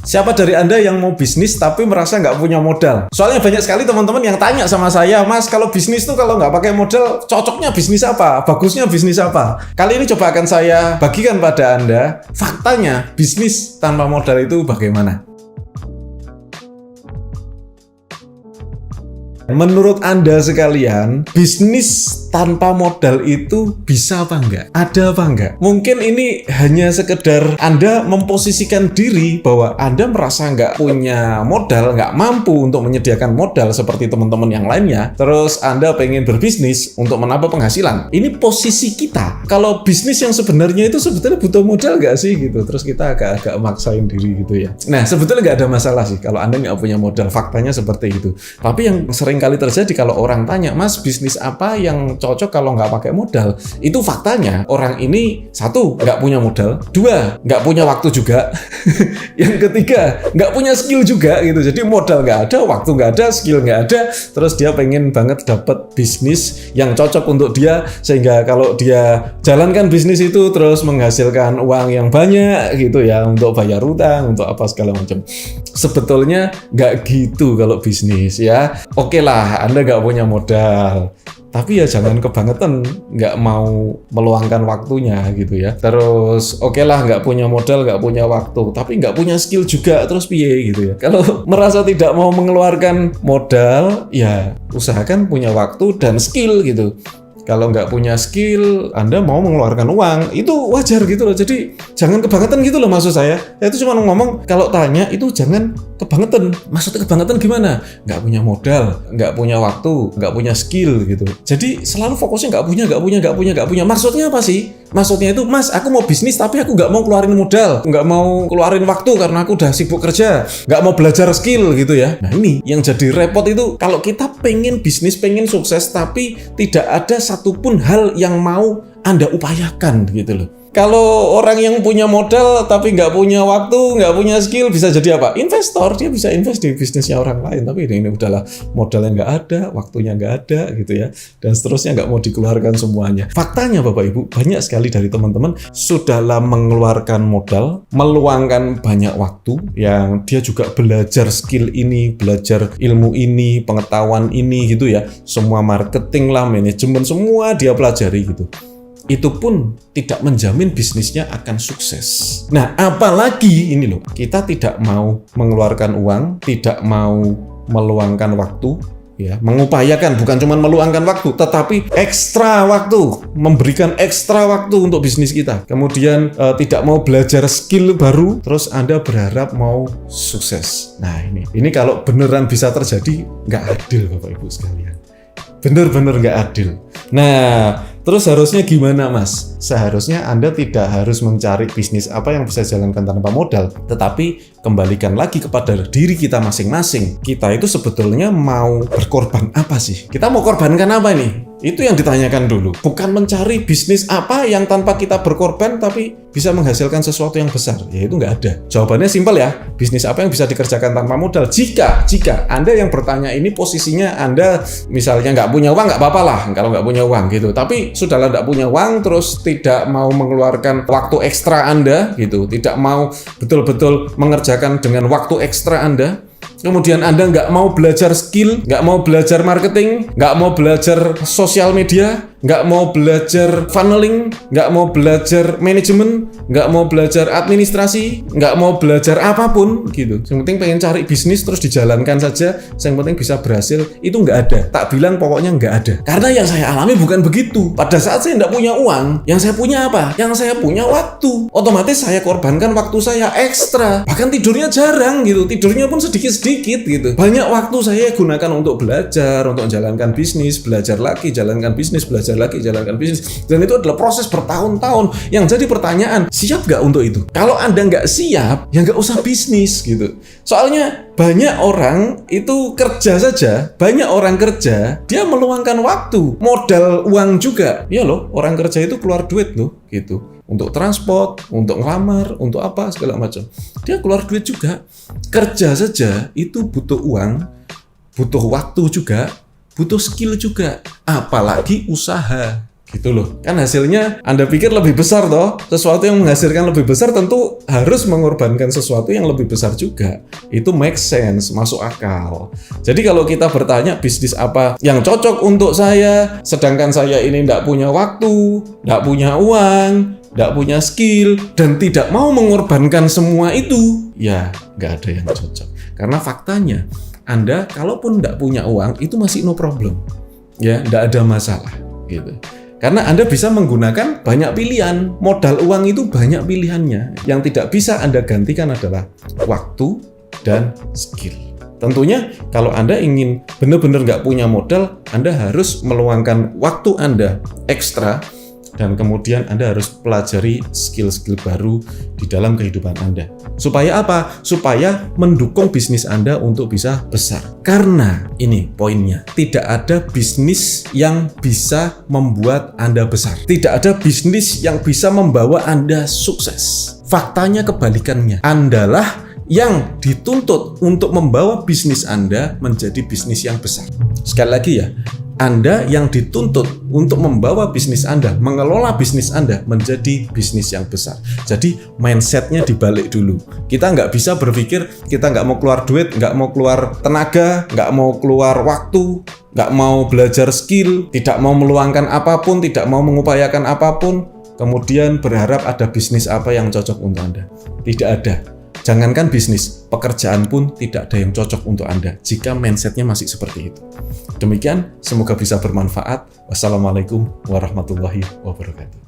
Siapa dari Anda yang mau bisnis tapi merasa nggak punya modal? Soalnya banyak sekali teman-teman yang tanya sama saya, Mas, kalau bisnis tuh kalau nggak pakai modal, cocoknya bisnis apa? Bagusnya bisnis apa? Kali ini coba akan saya bagikan pada Anda, faktanya bisnis tanpa modal itu bagaimana? Menurut Anda sekalian, bisnis tanpa modal itu bisa apa enggak? Ada apa enggak? Mungkin ini hanya sekedar Anda memposisikan diri bahwa Anda merasa nggak punya modal, nggak mampu untuk menyediakan modal seperti teman-teman yang lainnya. Terus Anda pengen berbisnis untuk menambah penghasilan. Ini posisi kita. Kalau bisnis yang sebenarnya itu sebetulnya butuh modal nggak sih gitu? Terus kita agak-agak maksain diri gitu ya. Nah, sebetulnya nggak ada masalah sih kalau Anda nggak punya modal. Faktanya seperti itu. Tapi yang sering kali terjadi kalau orang tanya, Mas, bisnis apa yang cocok kalau nggak pakai modal? Itu faktanya orang ini satu, nggak punya modal, dua, nggak punya waktu juga, yang ketiga, nggak punya skill juga gitu. Jadi modal nggak ada, waktu nggak ada, skill nggak ada, terus dia pengen banget dapat bisnis yang cocok untuk dia, sehingga kalau dia jalankan bisnis itu terus menghasilkan uang yang banyak gitu ya, untuk bayar utang, untuk apa segala macam. Sebetulnya nggak gitu kalau bisnis ya. Oke lah, Anda nggak punya modal, tapi ya jangan kebangetan nggak mau meluangkan waktunya gitu ya. Terus oke lah, nggak punya modal, nggak punya waktu, tapi nggak punya skill juga, terus piye gitu ya. Kalau merasa tidak mau mengeluarkan modal, ya usahakan punya waktu dan skill gitu. Kalau nggak punya skill, Anda mau mengeluarkan uang, itu wajar gitu loh. Jadi jangan kebangetan gitu loh maksud saya. Saya itu cuma ngomong, kalau tanya itu jangan kebangetan. Maksudnya kebangetan gimana? Nggak punya modal, nggak punya waktu, nggak punya skill gitu. Jadi selalu fokusnya nggak punya. Maksudnya apa sih? Maksudnya itu, Mas, aku mau bisnis tapi aku nggak mau keluarin modal, nggak mau keluarin waktu karena aku udah sibuk kerja, nggak mau belajar skill gitu ya. Nah ini yang jadi repot itu, kalau kita pengen bisnis, pengen sukses, tapi tidak ada satupun hal yang mau Anda upayakan gitu loh. Kalau orang yang punya modal tapi nggak punya waktu, nggak punya skill, bisa jadi apa? Investor, dia bisa invest di bisnisnya orang lain. Tapi ini udahlah, modalnya nggak ada, waktunya nggak ada gitu ya, dan seterusnya nggak mau dikeluarkan semuanya. Faktanya Bapak Ibu, banyak sekali dari teman-teman sudahlah mengeluarkan modal, meluangkan banyak waktu, yang dia juga belajar skill ini, belajar ilmu ini, pengetahuan ini gitu ya. Semua marketing lah, manajemen, semua dia pelajari gitu. Itu pun tidak menjamin bisnisnya akan sukses. Nah, apalagi ini loh, kita tidak mau mengeluarkan uang, tidak mau meluangkan waktu, ya, mengupayakan, bukan cuma meluangkan waktu, tetapi ekstra waktu, memberikan ekstra waktu untuk bisnis kita. Kemudian tidak mau belajar skill baru, terus Anda berharap mau sukses. Nah, ini kalau beneran bisa terjadi, nggak adil Bapak Ibu sekalian. Bener-bener nggak adil. Nah, terus harusnya gimana, Mas? Seharusnya Anda tidak harus mencari bisnis apa yang bisa jalankan tanpa modal, tetapi kembalikan lagi kepada diri kita masing-masing. Kita itu sebetulnya mau berkorban apa sih? Kita mau korbankan apa nih? Itu yang ditanyakan dulu. Bukan mencari bisnis apa yang tanpa kita berkorban tapi bisa menghasilkan sesuatu yang besar. Ya itu nggak ada. Jawabannya simpel ya. Bisnis apa yang bisa dikerjakan tanpa modal? Jika Anda yang bertanya ini posisinya Anda misalnya nggak punya uang, nggak apa-apa lah kalau nggak punya uang gitu. Tapi sudahlah nggak punya uang, terus tidak mau mengeluarkan waktu ekstra Anda gitu. Tidak mau betul-betul mengerjakan dengan waktu ekstra Anda. Kemudian Anda nggak mau belajar skill, nggak mau belajar marketing, nggak mau belajar sosial media, nggak mau belajar funneling, nggak mau belajar manajemen, nggak mau belajar administrasi, nggak mau belajar apapun gitu. Yang penting pengen cari bisnis terus dijalankan saja, yang penting bisa berhasil, itu nggak ada. Tak bilang pokoknya nggak ada. Karena yang saya alami bukan begitu. Pada saat saya nggak punya uang, yang saya punya apa? Yang saya punya waktu. Otomatis saya korbankan waktu saya ekstra. Bahkan tidurnya jarang gitu, tidurnya pun sedikit-sedikit gitu. Banyak waktu saya gunakan untuk belajar, untuk menjalankan bisnis, belajar lagi, jalankan bisnis, belajar lagi, jalankan bisnis. Dan itu adalah proses bertahun-tahun. Yang jadi pertanyaan, siap nggak untuk itu? Kalau Anda nggak siap, ya nggak usah bisnis gitu. Soalnya banyak orang itu kerja saja, banyak orang kerja, dia meluangkan waktu, modal uang juga. Ya loh, orang kerja itu keluar duit loh gitu. Untuk transport, untuk ngelamar, untuk apa segala macam. Dia keluar duit juga. Kerja saja itu butuh uang, butuh waktu juga, butuh skill juga. Apalagi usaha gitu loh. Kan hasilnya Anda pikir lebih besar toh, sesuatu yang menghasilkan lebih besar tentu harus mengorbankan sesuatu yang lebih besar juga. Itu make sense, masuk akal. Jadi kalau kita bertanya bisnis apa yang cocok untuk saya, sedangkan saya ini tidak punya waktu, tidak punya uang, tidak punya skill, dan tidak mau mengorbankan semua itu, ya nggak ada yang cocok. Karena faktanya Anda kalaupun tidak punya uang itu masih no problem, ya tidak ada masalah gitu. Karena Anda bisa menggunakan banyak pilihan. Modal uang itu banyak pilihannya. Yang tidak bisa Anda gantikan adalah waktu dan skill. Tentunya kalau Anda ingin benar-benar nggak punya modal, Anda harus meluangkan waktu Anda ekstra, dan kemudian Anda harus pelajari skill-skill baru di dalam kehidupan Anda. Supaya apa? Supaya mendukung bisnis Anda untuk bisa besar. Karena ini poinnya, tidak ada bisnis yang bisa membuat Anda besar. Tidak ada bisnis yang bisa membawa Anda sukses. Faktanya kebalikannya. Andalah yang dituntut untuk membawa bisnis Anda menjadi bisnis yang besar. Sekali lagi ya, Anda yang dituntut untuk membawa bisnis Anda, mengelola bisnis Anda menjadi bisnis yang besar. Jadi mindsetnya dibalik dulu. Kita nggak bisa berpikir kita nggak mau keluar duit, nggak mau keluar tenaga, nggak mau keluar waktu, nggak mau belajar skill, tidak mau meluangkan apapun, tidak mau mengupayakan apapun, kemudian berharap ada bisnis apa yang cocok untuk Anda. Tidak ada. Jangankan bisnis, pekerjaan pun tidak ada yang cocok untuk Anda jika mindsetnya masih seperti itu. Demikian, semoga bisa bermanfaat. Wassalamualaikum warahmatullahi wabarakatuh.